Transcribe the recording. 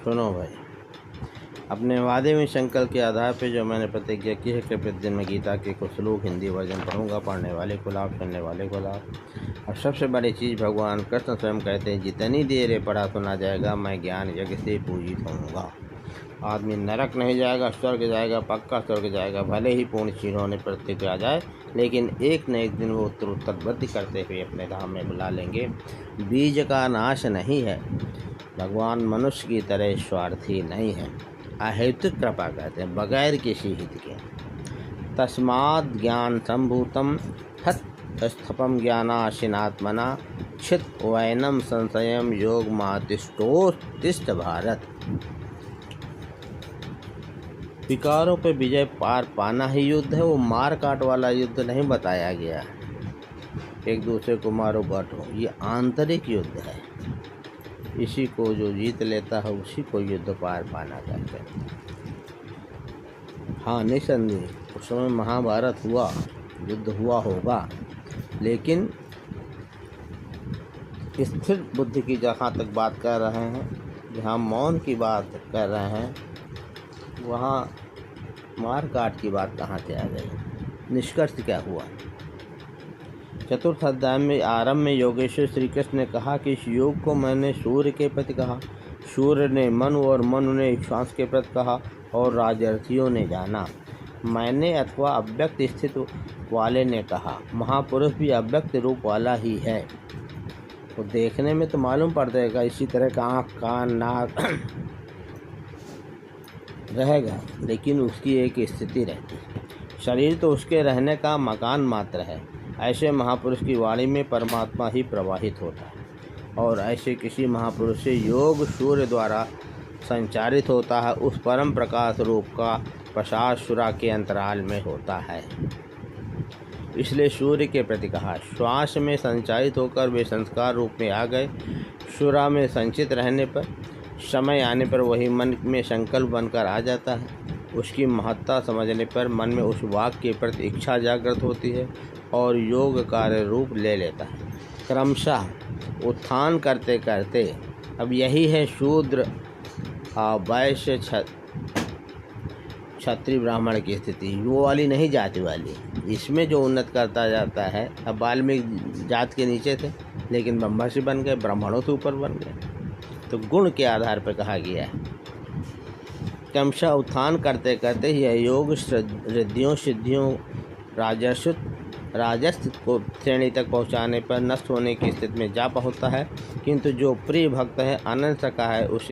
सुनो भाई, अपने वादे में संकल्प के आधार पर जो मैंने प्रतिज्ञा की है कि प्रतिदिन मैं गीता के कुछ श्लोक हिंदी वर्जन पढ़ूंगा। पढ़ने वाले को लाभ, सुनने वाले को लाभ। और सबसे बड़ी चीज़, भगवान कृष्ण स्वयं कहते हैं, जितनी देर पढ़ा सुना जाएगा मैं ज्ञान यज्ञ से पूजित होऊंगा। आदमी नरक नहीं जाएगा, स्वर्ग जाएगा, पक्का स्वर्ग जाएगा। भले ही पूर्ण क्षीण होने पर स्थिति आ जाए, लेकिन एक न एक दिन वो उत्तर वृद्धि करते हुए अपने धाम में बुला लेंगे। बीज का नाश नहीं है। भगवान मनुष्य की तरह स्वार्थी नहीं है। अहेतुक कृपा कहते हैं, बगैर किसी हित के। तस्माद् ज्ञान संभूतम हत स्थपम ज्ञानाशिनात्मना छित वैनम संशयम योग मातिष्ठोत्तिष्ठ भारत। विकारों पर विजय पार पाना ही युद्ध है। वो मार काट वाला युद्ध नहीं बताया गया, एक दूसरे को मारो बांटो। ये आंतरिक युद्ध है। इसी को जो जीत लेता है उसी को युद्ध पार पाना कहते हैं। हाँ, निसंदेह उस समय महाभारत हुआ, युद्ध हुआ होगा, लेकिन स्थिर बुद्धि की जहाँ तक बात कर रहे हैं, जहाँ मौन की बात कर रहे हैं, वहाँ मार काट की बात कहाँ से आ गई। निष्कर्ष क्या हुआ? चतुर्थ अध्याय में आरंभ में योगेश्वर श्री कृष्ण ने कहा कि इस योग को मैंने सूर्य के प्रति कहा, सूर्य ने मनु और मनु ने श्वास के प्रति कहा, और राजर्षियों ने जाना। मैंने अथवा अव्यक्त स्थित वाले ने कहा। महापुरुष भी अव्यक्त रूप वाला ही है। तो देखने में तो मालूम पड़ जाएगा, इसी तरह का आँख, कान, नाक रहेगा, लेकिन उसकी एक स्थिति रहती है। शरीर तो उसके रहने का मकान मात्र है। ऐसे महापुरुष की वाणी में परमात्मा ही प्रवाहित होता है, और ऐसे किसी महापुरुष से योग सूर्य द्वारा संचारित होता है। उस परम प्रकाश रूप का प्रसार सुरा के अंतराल में होता है। इसलिए सूर्य के प्रति कहा। श्वास में संचारित होकर वे संस्कार रूप में आ गए। सुरा में संचित रहने पर, समय आने पर वही मन में संकल्प बनकर आ जाता है। उसकी महत्ता समझने पर मन में उस वाक्य के प्रति इच्छा जागृत होती है और योग कार्य रूप ले लेता है। क्रमशः उत्थान करते करते, अब यही है शूद्र वैश्य क्षत्रिय ब्राह्मण की स्थिति, वो वाली नहीं, जाति वाली। इसमें जो उन्नत करता जाता है, अब वाल्मीकि जात के नीचे थे, लेकिन ब्रह्मर्षि बन गए, ब्राह्मणों से ऊपर बन गए। तो गुण के आधार पर कहा गया है। क्रमशः उत्थान करते करते यह योग रिद्धियों, सिद्धियों, राजस्व को श्रेणी तक पहुँचाने पर नष्ट होने की स्थिति में जा पहुँचता है। किंतु जो प्रिय भक्त है, अनंत सका है, उसे